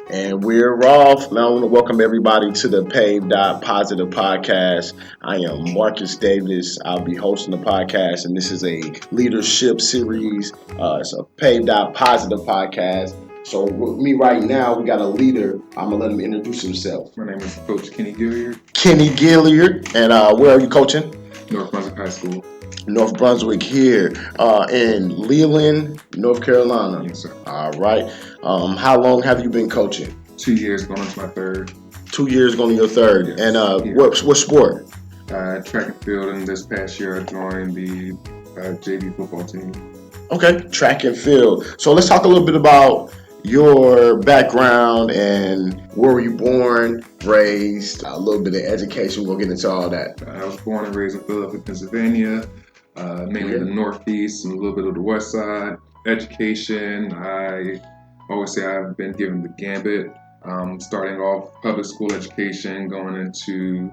And we're off. Now I want to welcome everybody to the PAVEDOT Positive Podcast. I am Marcus Davis. I'll be hosting the podcast, and this is a leadership series. It's a PAVEDOT Positive Podcast. So with me right now, we got a leader. I'm going to let him introduce himself. My name is Coach Kenny Gilliard. Kenny Gilliard. And where are you coaching? North Brunswick High School. North Brunswick here in Leland, North Carolina. Yes, sir. All right. How long have you been coaching? 2 years, going into my third. 2 years going to your third. Yes. And what sport? Track and field, and this past year I joined the JV football team. Okay, track and field. So let's talk a little bit about your background and where were you born, raised, a little bit of education. We'll get into all that. I was born and raised in Philadelphia, Pennsylvania, mainly the Northeast and a little bit of the West Side. Education, I always say I've been given the gambit. Starting off public school education, going into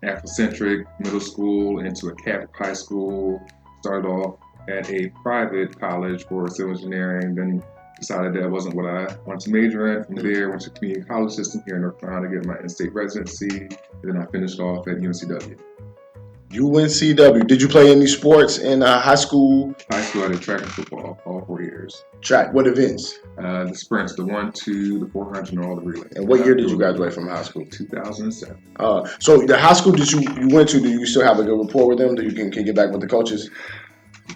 Afrocentric middle school, into a Catholic high school, started off at a private college for civil engineering, then decided that wasn't what I wanted to major in. From there, went to community college system here in North Carolina to get my in-state residency, and then I finished off at UNCW. UNCW. Did you play any sports in high school? High school, I did track and football all 4 years. Track, what events? The sprints, the 1, 2, the 400, and all the relays. And what year did you graduate from high school? 2007. So the high school that you went to, do you still have a good rapport with them? That you can get back with the coaches?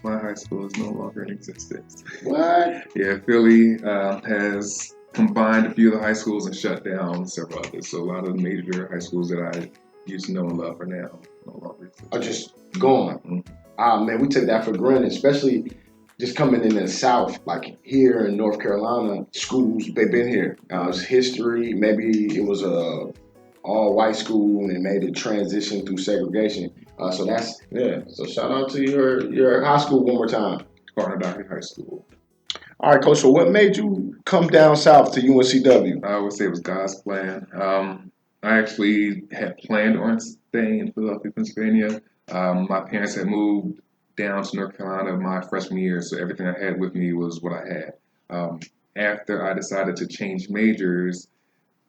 My high school is no longer in existence. What? Yeah, Philly has combined a few of the high schools and shut down several others. So a lot of the major high schools that I used to know and love are now no longer existent. Are just gone. Man, we take that for granted, especially just coming in the South, like here in North Carolina. Schools, they've been here. It's history. Maybe it was a all-white school and made a transition through segregation. So that's, yeah. So shout out to your high school one more time. Barnadocky High School. All right, Coach, so what made you come down south to UNCW? I would say it was God's plan. I actually had planned on staying in Philadelphia, Pennsylvania. My parents had moved down to North Carolina my freshman year, so everything I had with me was what I had. After I decided to change majors,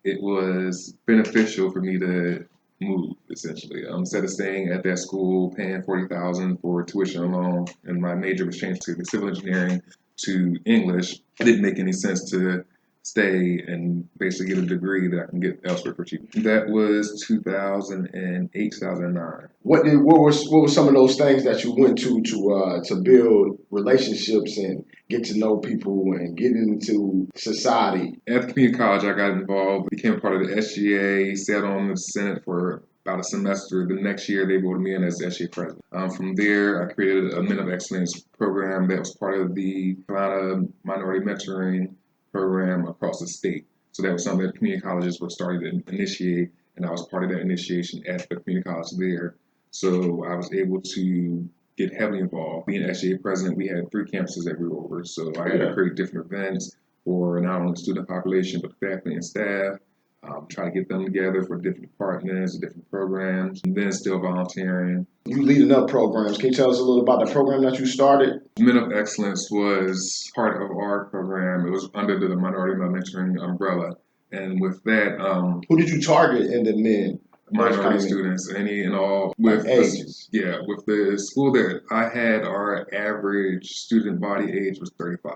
it was beneficial for me to move, essentially. Instead of staying at that school, paying $40,000 for tuition alone, and my major was changed to civil engineering to English, it didn't make any sense to stay and basically get a degree that I can get elsewhere for cheap. That was 2008, 2009. What were some of those things that you went to build relationships and get to know people and get into society? At the community college, I got involved, became a part of the SGA, sat on the Senate for about a semester. The next year, they voted me in as SGA president. From there, I created a Men of Excellence program that was part of the Carolina Minority Mentoring program across the state. So that was something that community colleges were starting to initiate, and I was part of that initiation at the community college there. So I was able to get heavily involved. Being SGA president, we had 3 campuses that we were over. So I had to create different events for not only the student population, but faculty and staff. Try to get them together for different departments, different programs, and then still volunteering. You leading up programs. Can you tell us a little about the program that you started? Men of Excellence was part of our program. It was under the Minority Mentoring umbrella. And with that, who did you target in the men? Minority students, any and all. With ages? With the school that I had, our average student body age was 35.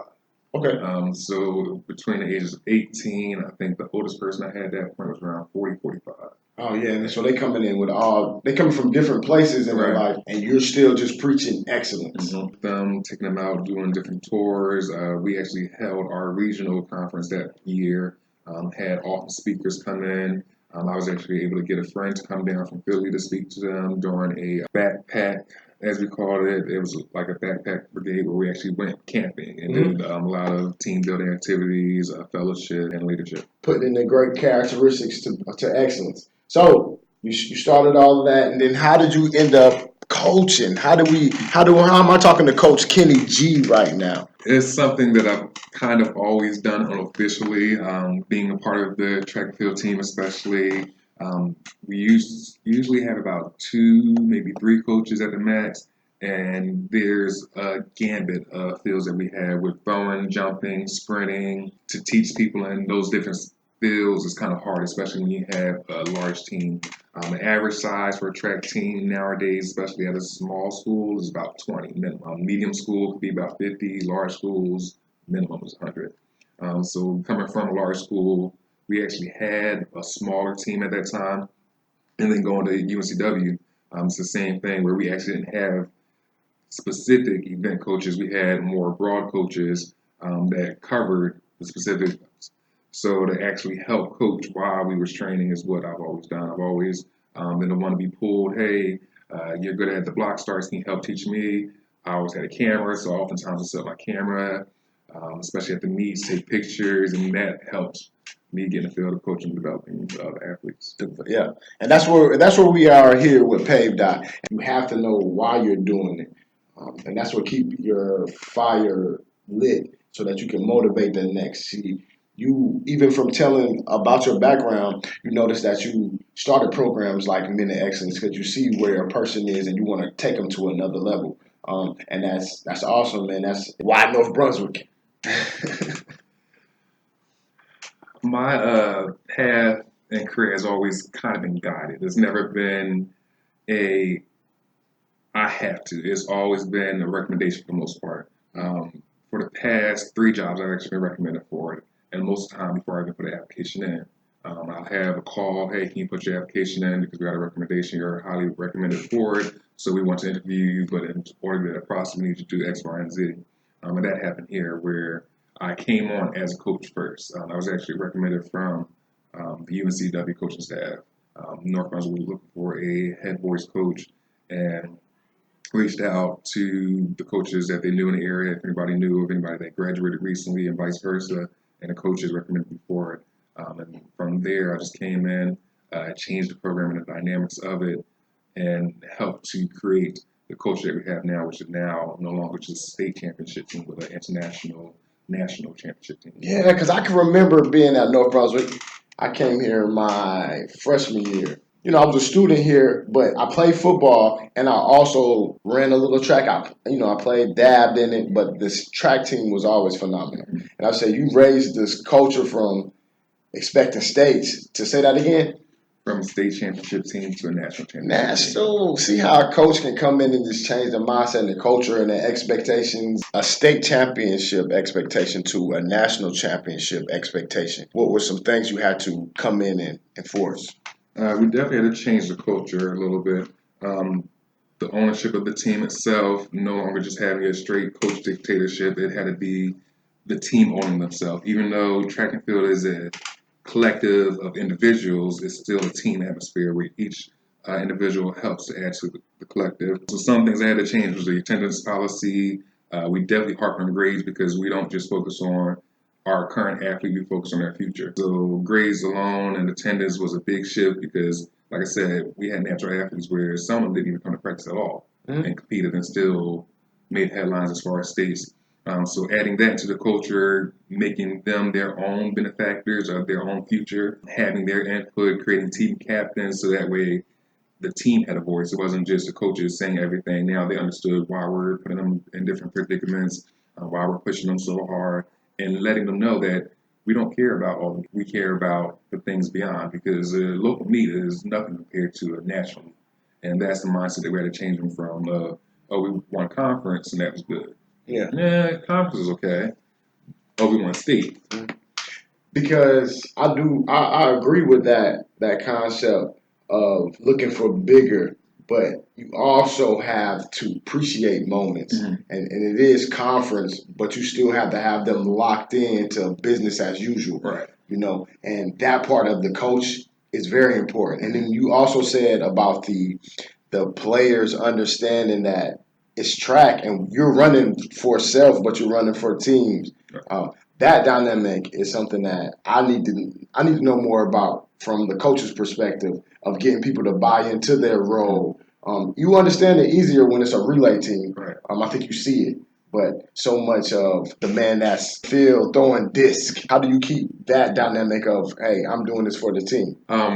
Okay. So between the ages of 18, I think the oldest person I had at that point was around 40, 45. Oh yeah, and so they coming in with they coming from different places in their life, and you're still just preaching excellence. Taking them out, doing different tours. We actually held our regional conference that year. Had awesome speakers come in. I was actually able to get a friend to come down from Philly to speak to them during a backpack, as we called it. It was like a backpack brigade where we actually went camping and did a lot of team building activities, fellowship, and leadership. Putting in the great characteristics to excellence. So you started all of that, and then how did you end up coaching? How am I talking to Coach Kenny G right now? It's something that I've kind of always done unofficially, being a part of the track and field team especially. We usually have about 2, maybe 3 coaches at the max, And there's a gambit of fields that we have with throwing, jumping, sprinting. To teach people in those different fields is kind of hard, especially when you have a large team. The average size for a track team nowadays, especially at a small school, is about 20 minimum. Medium school could be about 50. Large schools, minimum is 100. So coming from a large school, we actually had a smaller team at that time. And then going to UNCW, it's the same thing where we actually didn't have specific event coaches. We had more broad coaches that covered the specific. So to actually help coach while we was training is what I've always done. I've always been the one to be pulled. Hey, you're good at the block starts. Can you help teach me? I always had a camera, so oftentimes I set up my camera, especially at the meets, take pictures, and that helps me get in the field of coaching and developing athletes. Yeah, and that's where we are here with PAVEDOT. You have to know why you're doing it, and that's what keep your fire lit so that you can motivate the next. See, you even from telling about your background, you notice that you started programs like Men of Excellence because you see where a person is and you want to take them to another level. And that's awesome, man. That's why North Brunswick. My path and career has always kind of been guided. There's never been a I have to. It's always been a recommendation for the most part. For the past 3 jobs, I've actually been recommended for it, and most of the time before I even put an application in, I'll have a call. Hey, can you put your application in because we got a recommendation? You're highly recommended for it, so we want to interview you. But in order to do that process, we need you to do X, Y, and Z. And that happened here where I came on as a coach first. I was actually recommended from the UNCW coaching staff. North Brunswick was looking for a head voice coach, and reached out to the coaches that they knew in the area, if anybody knew of anybody that graduated recently, and vice versa, and the coaches recommended me for it. And from there, I just came in, changed the program and the dynamics of it, and helped to create the culture that we have now, which is now no longer just a state championship team, but an international, national championship team. Yeah, because I can remember being at North Brunswick. I came here my freshman year. I was a student here, but I played football and I also ran a little track. I played, dabbed in it, but this track team was always phenomenal. And I say you raised this culture from expecting states. To say that again? From a state championship team to a national championship team. National. See how a coach can come in and just change the mindset and the culture and the expectations. A state championship expectation to a national championship expectation. What were some things you had to come in and enforce? We definitely had to change the culture a little bit. The ownership of the team itself, no longer just having a straight coach dictatorship. It had to be the team owning themselves. Even though track and field is a collective of individuals, it's still a team atmosphere where each individual helps to add to the collective. So some things I had to change was the attendance policy. We definitely harp on grades because we don't just focus on our current athlete, we focus on their future. So grades alone and attendance was a big shift because, like I said, we had natural athletes where some of them didn't even come to practice at all and competed and still made headlines as far as states. So adding that to the culture, making them their own benefactors of their own future, having their input, creating team captains so that way the team had a voice. It wasn't just the coaches saying everything. Now they understood why we're putting them in different predicaments, why we're pushing them so hard, and letting them know that we don't care about all of them. We care about the things beyond because a local meet is nothing compared to a national meet. And that's the mindset that we had to change them from, we won conference and that was good. Yeah. Conference is okay. Oh, we won state. Because I agree with that concept of looking for bigger, but you also have to appreciate moments. And it is conference, but you still have to have them locked into business as usual. Right. And that part of the coach is very important. And then you also said about the players understanding that it's track and you're running for self, but you're running for teams. That dynamic is something that I need to know more about from the coach's perspective of getting people to buy into their role. You understand it easier when it's a relay team. Right. I think you see it. But so much of the man that's field throwing disc, how do you keep that dynamic of, hey, I'm doing this for the team?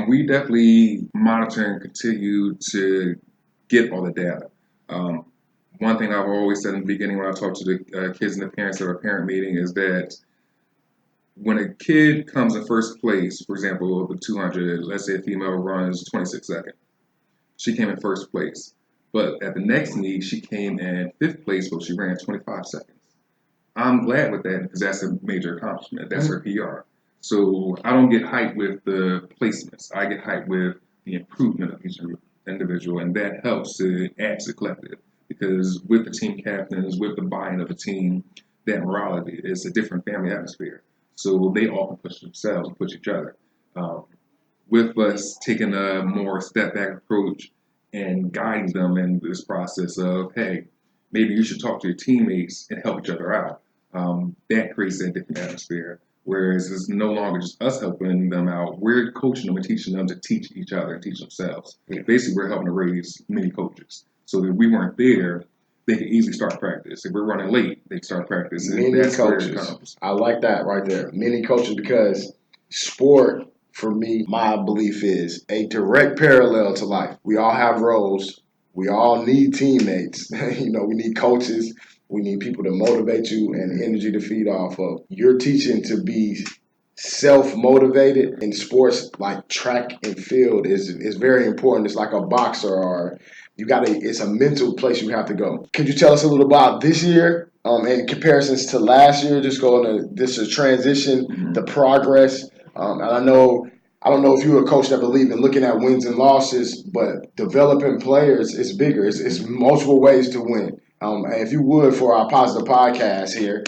We definitely monitor and continue to get all the data. one thing I've always said in the beginning when I talk to the kids and the parents at our parent meeting is that when a kid comes in first place, for example, the 200, let's say a female runs 26 seconds. She came in first place. But at the next meet, she came in fifth place, but she ran 25 seconds. I'm glad with that because that's a major accomplishment. That's her PR. So I don't get hyped with the placements. I get hyped with the improvement of each individual, and that helps to add to the collective. Because with the team captains, with the buy-in of the team, that morality is a different family atmosphere. So they all can push themselves and push each other. Um, with us taking a more step back approach and guiding them in this process of, hey, maybe you should talk to your teammates and help each other out. That creates a different atmosphere. Whereas it's no longer just us helping them out, we're coaching them and teaching them to teach each other and teach themselves. Yeah. Basically, we're helping to raise mini coaches. So if we weren't there, they could easily start practice. If we're running late, they can start practice. And Many that's coaches. where it comes. I like that right there. Many coaches, because sport, for me, my belief is a direct parallel to life. We all have roles. We all need teammates. We need coaches. We need people to motivate you and energy to feed off of. You're teaching to be self-motivated in sports like track and field is very important. It's like a boxer, or it's a mental place you have to go. Could you tell us a little about this year in comparisons to last year? Just going to this is transition, the progress. And I don't know if you're a coach that believes in looking at wins and losses, but developing players is bigger. It's multiple ways to win. And if you would, for our positive podcast here,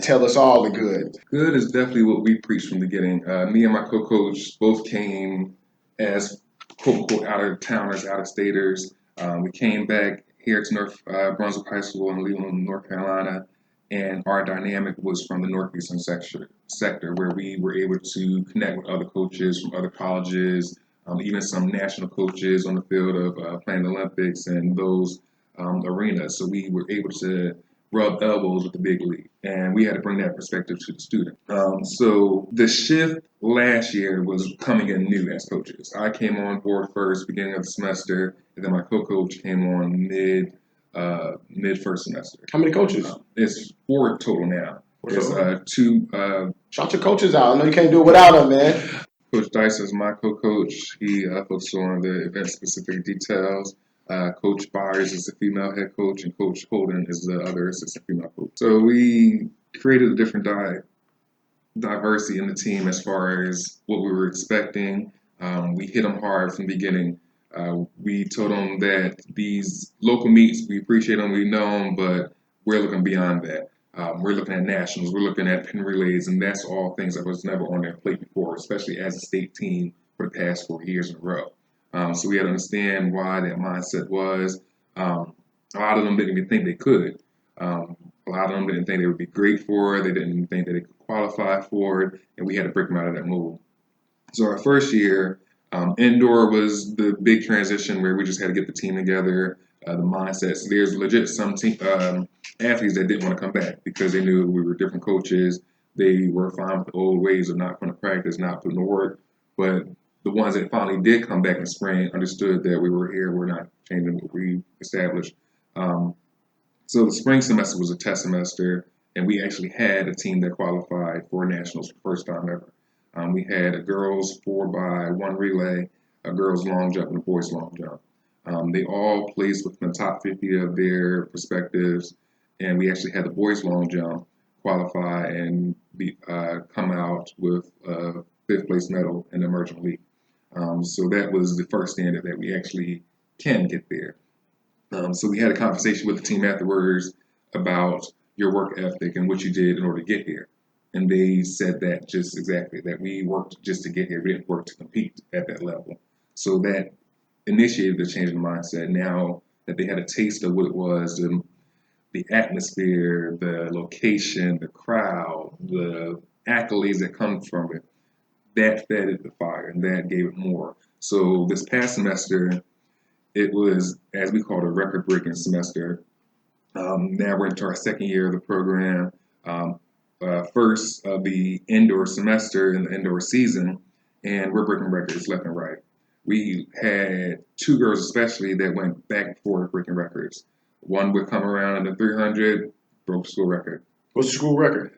tell us all the good. Good is definitely what we preach from the beginning. Me and my co-coach both came as quote-unquote out-of-towners, out-of-staters. We came back here to North Brunswick High School in Leland, North Carolina, and our dynamic was from the northeastern sector where we were able to connect with other coaches from other colleges, even some national coaches on the field of playing the Olympics and those arenas. So we were able to rub elbows with the big league, and we had to bring that perspective to the student. So the shift last year was coming in new as coaches. I came on board first, beginning of the semester, and then my co-coach came on mid first semester. How many coaches? It's 4 total now. There's 2. Shout your coaches out. I know you can't do it without them, man. Coach Dice is my co-coach. He focuses on the event-specific details. Coach Byers is the female head coach, and Coach Holden is the other assistant female coach. So we created a different diversity in the team as far as what we were expecting. We hit them hard from the beginning. We told them that these local meets, we appreciate them, we know them, but we're looking beyond that. We're looking at nationals, we're looking at pin relays, and that's all things that was never on their plate before, especially as a state team for the past 4 years in a row. So we had to understand why that mindset was. A lot of them didn't even think they could. A lot of them didn't think they would be great for it. They didn't think that they could qualify for it, and we had to break them out of that mold. So our first year, indoor was the big transition where we just had to get the team together, the mindset. So there's legit some athletes that didn't want to come back because they knew we were different coaches. They were fine with the old ways of not going to practice, not putting the work. But the ones that finally did come back in spring understood that we were here, we're not changing what we established. So the spring semester was a test semester, and we actually had a team that qualified for nationals for the first time ever. We had a girls 4x1 relay, a girls long jump, and a boys long jump. They all placed within the top 50 of their perspectives, and we actually had the boys long jump qualify and come out with a 5th place medal in the emerging league. So that was the first standard that we actually can get there. So we had a conversation with the team afterwards about your work ethic and what you did in order to get here. And they said that just exactly, that we worked just to get here. We didn't work to compete at that level. So that initiated the change in mindset. Now that they had a taste of what it was, the atmosphere, the location, the crowd, the accolades that come from it, that fed it the fire and that gave it more. So this past semester, it was, as we call it, a record-breaking semester. Now we're into our second year of the program. First of the indoor semester and the indoor season, and we're breaking records left and right. We had 2 girls especially that went back and forth breaking records. One would come around in the 300, broke school record. What's the school record?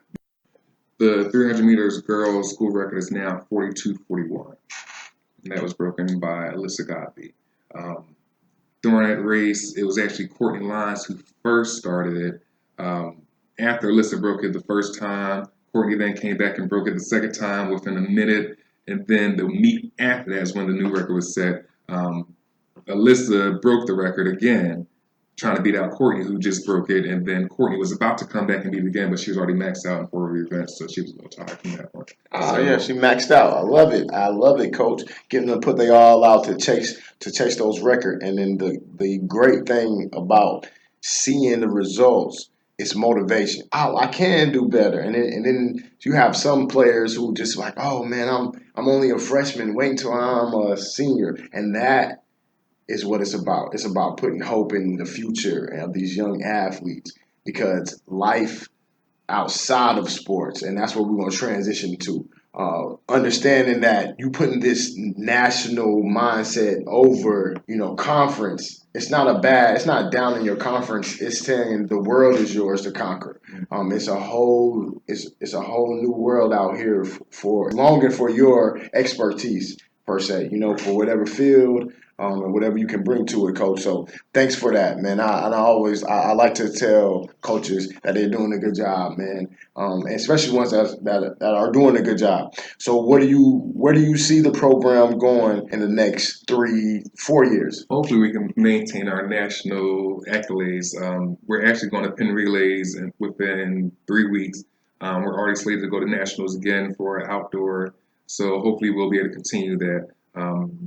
The 300 meters girls school record is now 42:41. And that was broken by Alyssa Godby. During that race, it was actually Courtney Lyons who first started it. After Alyssa broke it the first time, Courtney then came back and broke it the second time within a minute. And then the meet after that is when the new record was set. Alyssa broke the record again, trying to beat out Courtney, who just broke it. And then Courtney was about to come back and beat it again, but she was already maxed out in 4 events, so she was a little tired from that one. Yeah, she maxed out. I love it. I love it, Coach. Getting them to put they all out to chase those records. And then the great thing about seeing the results is motivation. Oh, I can do better. And then you have some players who just like, oh man, I'm only a freshman. Wait until I'm a senior. And that is what it's about. It's about putting hope in the future of these young athletes because life outside of sports, and that's what we're going to transition to. Understanding that you putting this national mindset over, conference. It's not down in your conference. It's saying the world is yours to conquer. It's a whole new world out here for longing for your expertise per se. For whatever field. And whatever you can bring to it, coach. So thanks for that, man. I like to tell coaches that they're doing a good job, man, and especially ones that are doing a good job. So where do you see the program going in the next 3-4 years? Hopefully, we can maintain our national accolades. We're actually going to pin relays within 3 weeks. We're already slated to go to nationals again for outdoor. So hopefully, we'll be able to continue that.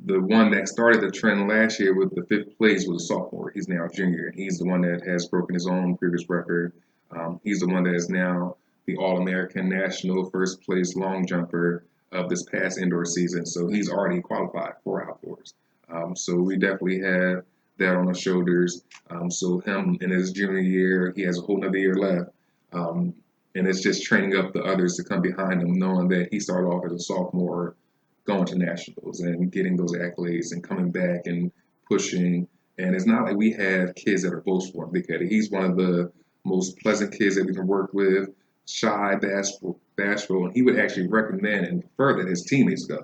The one that started the trend last year with the 5th place was a sophomore. He's now a junior. He's the one that has broken his own previous record. He's the one that is now the All-American National first place long jumper of this past indoor season. So he's already qualified for outdoors. So we definitely have that on our shoulders. So him in his junior year, he has a whole nother year left. And it's just training up the others to come behind him, knowing that he started off as a sophomore going to nationals and getting those accolades and coming back and pushing. And it's not like we have kids that are boastful and big-headed. He's one of the most pleasant kids that we can work with, shy, bashful, and he would actually recommend and prefer that his teammates go.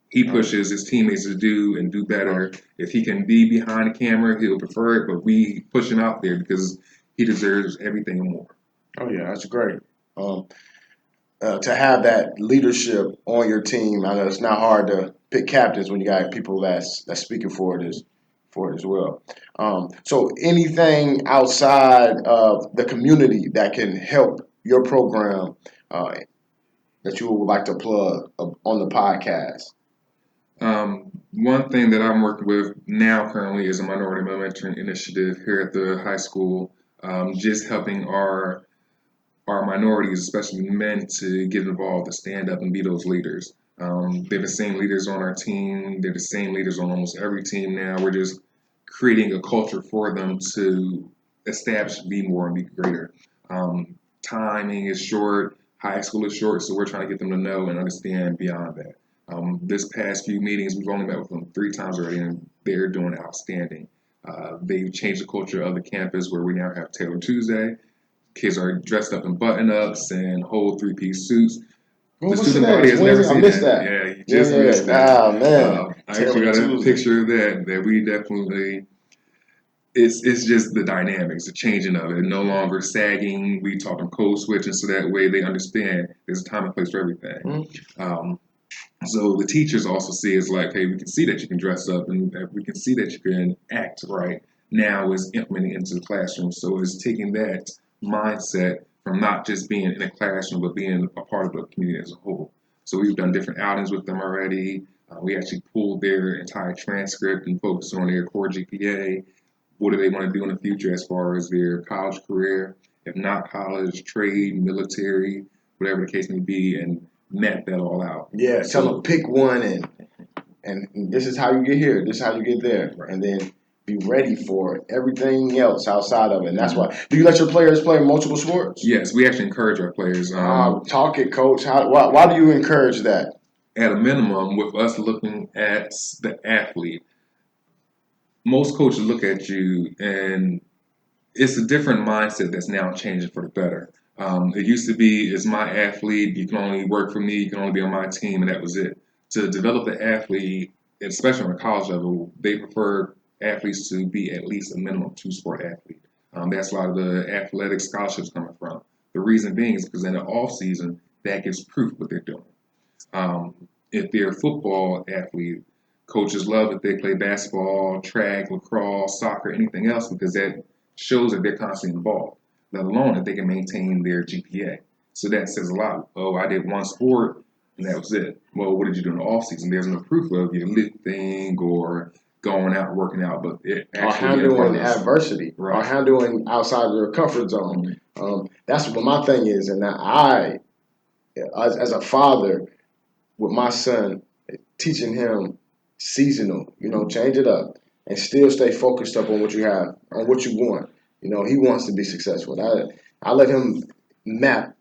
He pushes his teammates to do better. If he can be behind the camera, he'll prefer it, but we push him out there because he deserves everything and more. Oh, yeah, that's great. To have that leadership on your team, I know it's not hard to pick captains when you got people that's speaking for it as well. So anything outside of the community that can help your program that you would like to plug on the podcast? One thing that I'm working with now currently is a minority momentum initiative here at the high school, just helping our minorities, especially men, to get involved, to stand up and be those leaders. They're the same leaders on our team. They're the same leaders on almost every team now. We're just creating a culture for them to establish, be more, and be greater. Timing is short. High school is short, so we're trying to get them to know and understand beyond that. This past few meetings, we've only met with them 3 times already, and they're doing outstanding. They've changed the culture of the campus where we now have Taylor Tuesday. Kids are dressed up in button-ups and whole 3-piece suits. The student body has never seen that. Yeah, you just missed that. Oh, man. I actually got a picture of that we definitely, it's just the dynamics, the changing of it. No longer sagging. We taught them code switching so that way they understand there's a time and place for everything. So the teachers also see it's like, hey, we can see that you can dress up and we can see that you can act right. Now is implementing into the classroom. So it's taking that mindset from not just being in a classroom, but being a part of the community as a whole. So we've done different outings with them already. We actually pulled their entire transcript and focused on their core GPA. What do they want to do in the future as far as their college career? If not college, trade, military, whatever the case may be, and map that all out. Yeah, tell them pick one and this is how you get here, this is how you get there, and then be ready for everything else outside of it. And that's why. Do you let your players play multiple sports? Yes, we actually encourage our players. Talk it, coach. Why do you encourage that? At a minimum, with us looking at the athlete, most coaches look at you and it's a different mindset that's now changing for the better. It used to be, it's my athlete, you can only work for me, you can only be on my team, and that was it. To develop the athlete, especially on the college level, they prefer athletes to be at least a minimum two-sport athlete. That's a lot of the athletic scholarships coming from. The reason being is because in the off season, that gives proof what they're doing. If they're a football athlete, coaches love if they play basketball, track, lacrosse, soccer, anything else, because that shows that they're constantly involved, let alone that they can maintain their GPA. So that says a lot. Oh, I did one sport and that was it. Well, what did you do in the off season? There's no proof of you lifting or going out working out, but it Or actually handling adversity, or right. handling outside your comfort zone. That's what my thing is. And I, as a father, with my son, teaching him seasonal, change it up and still stay focused up on what you have, on what you want. He wants to be successful. I let him map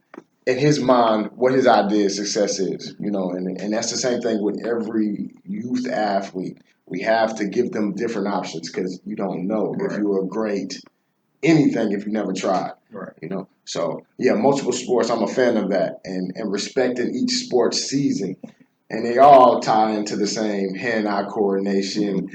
in his mind what his idea of success is, and that's the same thing with every youth athlete. We have to give them different options because you don't know if you are great anything if you never tried. Right. So yeah, multiple sports. I'm a fan of that, and respecting each sports season, and they all tie into the same hand-eye coordination,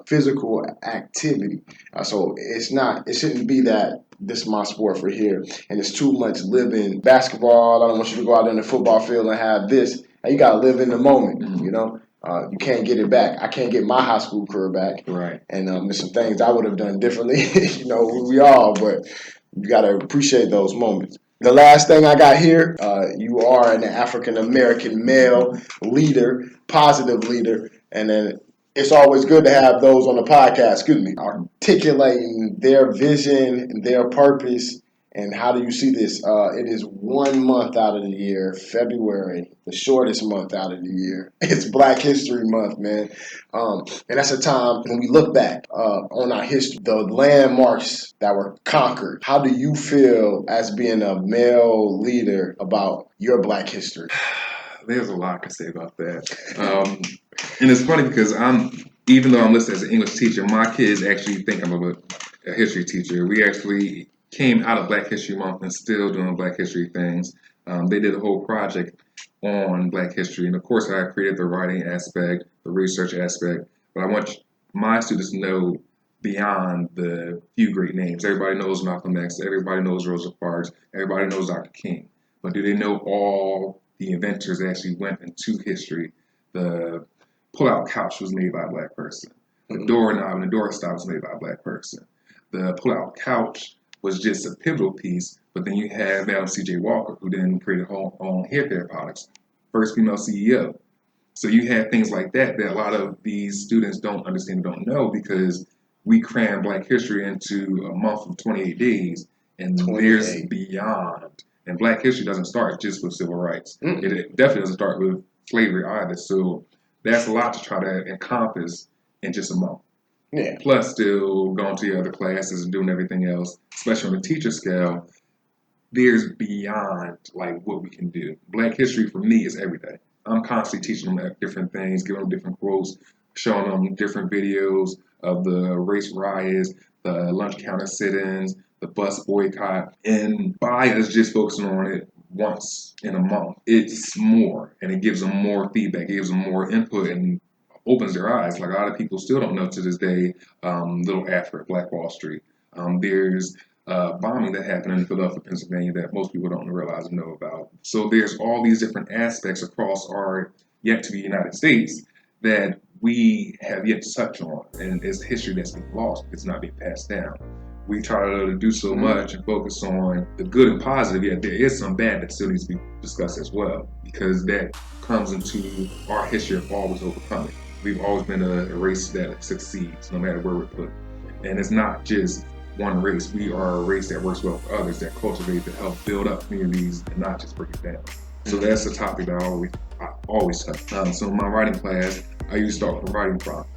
physical activity. So it shouldn't be that this is my sport for here, and it's too much living basketball. I don't want you to go out in the football field and have this. You got to live in the moment, You can't get it back. I can't get my high school career back. Right. And there's some things I would have done differently, we all, but you got to appreciate those moments. The last thing I got here, you are an African-American male leader, positive leader, and then it's always good to have those on the podcast, articulating their vision, their purpose, and how do you see this? It is 1 month out of the year, February, the shortest month out of the year. It's Black History Month, man. And that's a time when we look back on our history, the landmarks that were conquered. How do you feel as being a male leader about your Black history? There's a lot to say about that. And it's funny because even though I'm listed as an English teacher, my kids actually think I'm a history teacher. We actually came out of Black History Month and still doing Black History things. They did a whole project on Black history. And of course, I created the writing aspect, the research aspect. But I want my students to know beyond the few great names. Everybody knows Malcolm X. Everybody knows Rosa Parks. Everybody knows Dr. King. But do they know all the inventors that actually went into history? The pull-out couch was made by a Black person. The doorknob and the doorstop was made by a Black person. The pull-out couch was just a pivotal piece, but then you have Madam C.J. Walker, who then created her own hair care products, first female CEO. So you have things like that a lot of these students don't understand, don't know, because we cram Black history into a month of 28 days, and there's beyond. And Black history doesn't start just with civil rights. It definitely doesn't start with slavery either. So that's a lot to try to encompass in just a month. Yeah. Plus still going to your other classes and doing everything else, especially on the teacher scale, there's beyond like what we can do. Black history for me is every day. I'm constantly teaching them different things, giving them different quotes, showing them different videos of the race riots, the lunch counter sit-ins, the bus boycott. And by us just focusing on it once in a month, it's more, and it gives them more feedback, it gives them more input, and opens their eyes. Like a lot of people still don't know to this day, Little Africa, Black Wall Street. There's bombing that happened in Philadelphia, Pennsylvania that most people don't realize and know about. So there's all these different aspects across our yet to be United States that we have yet to touch on. And it's history that's been lost. It's not being passed down. We try to do so much and focus on the good and positive, yet there is some bad that still needs to be discussed as well, because that comes into our history of always overcoming. We've always been a race that succeeds no matter where we're put. And it's not just one race. We are a race that works well for others, that cultivate, that help build up communities and not just break it down. So that's a topic that I always touch. So in my writing class, I usually start with a writing prompt.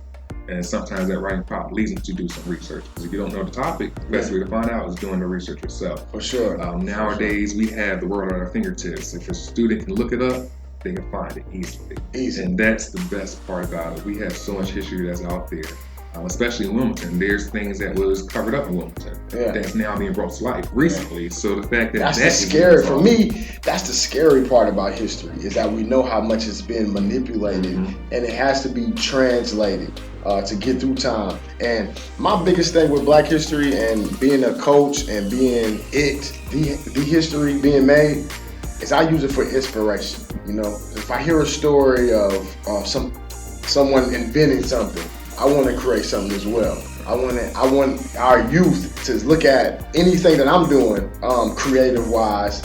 And sometimes that writing prompt leads me to do some research. Because if you don't know the topic, the best way to find out is doing the research yourself. For sure. Nowadays, we have the world at our fingertips. If a student can look it up, they can find it easily. And that's the best part about it. We have so much history that's out there especially in Wilmington. There's things that was covered up in Wilmington that's now being brought to light recently. So the fact that that's that the scary for me. Mm-hmm. That's the scary part about history is that we know how much it's been manipulated, and it has to be translated to get through time. And my biggest thing with Black history and being a coach and being the history being made is I use it for inspiration. You know, if I hear a story of someone inventing something, I want to create something as well. I want our youth to look at anything that I'm doing, creative wise,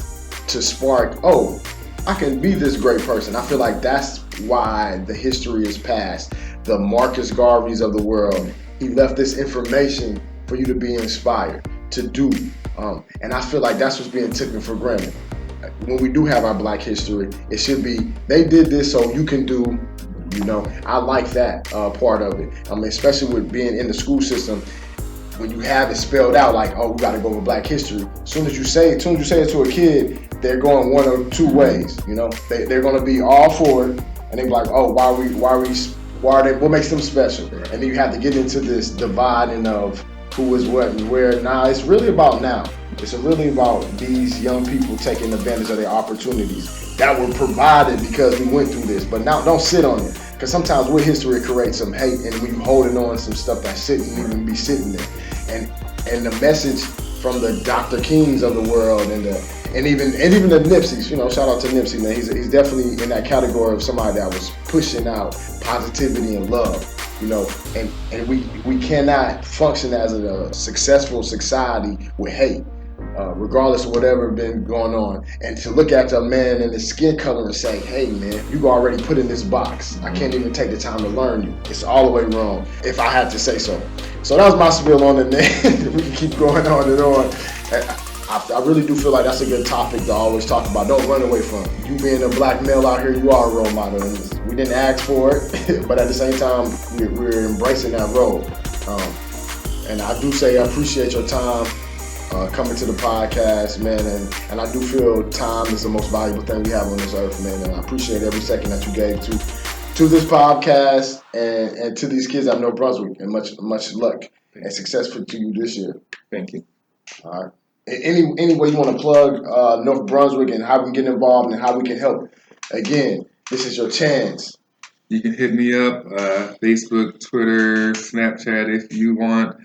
to spark. Oh, I can be this great person. I feel like that's why the history is passed. The Marcus Garveys of the world. He left this information for you to be inspired to do, and I feel like that's what's being taken for granted. When we do have our Black history, it should be they did this so you can do. You know, I like that part of it. Especially with being in the school system, when you have it spelled out like, oh, we got to go with Black history. As soon as you say it to a kid, they're going one or two ways. You know, they're going to be all for it, and they be like, oh, why are they? What makes them special? And then you have to get into this dividing of who is what and where. Now it's really about now. It's really about these young people taking advantage of their opportunities that were provided because we went through this. But now don't sit on it, because sometimes with history it creates some hate, and when you holding on some stuff that shouldn't even be sitting there. And the message from the Dr. Kings of the world and even the Nipseys, you know, shout out to Nipsey, man. He's definitely in that category of somebody that was pushing out positivity and love. You know, and we cannot function as a successful society with hate. Regardless of whatever been going on, and to look at a man in his skin color and say, hey man, you already put in this box, I can't even take the time to learn you. It's all the way wrong, if I had to say so. So that was my spiel on it, man. We can keep going on and on. I really do feel like that's a good topic to always talk about. Don't run away from it. You being a Black male out here, you are a role model. We didn't ask for it, but at the same time, we're embracing that role. And I do say I appreciate your time coming to the podcast, man, and I do feel time is the most valuable thing we have on this earth, man, and I appreciate every second that you gave to this podcast and to these kids at North Brunswick, and much luck and success to you this year. Thank you. All right. Any way you want to plug North Brunswick and how we can get involved and how we can help, again, this is your chance. You can hit me up, Facebook, Twitter, Snapchat if you want.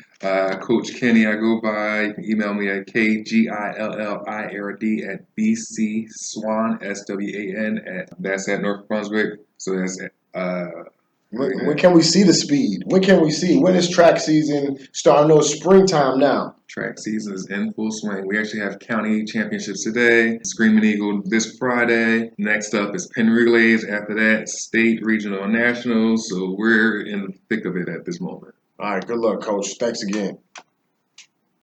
Coach Kenny, I go by. You can email me at KGILLIRD at BCSwan, SWAN, that's at North Brunswick. So that's when can we see the speed? When can we see? When is track season starting? I know it's springtime now. Track season is in full swing. We actually have county championships today. Screaming Eagle this Friday. Next up is Penn Relays. After that, state, regional, and national. So we're in the thick of it at this moment. All right. Good luck, Coach. Thanks again.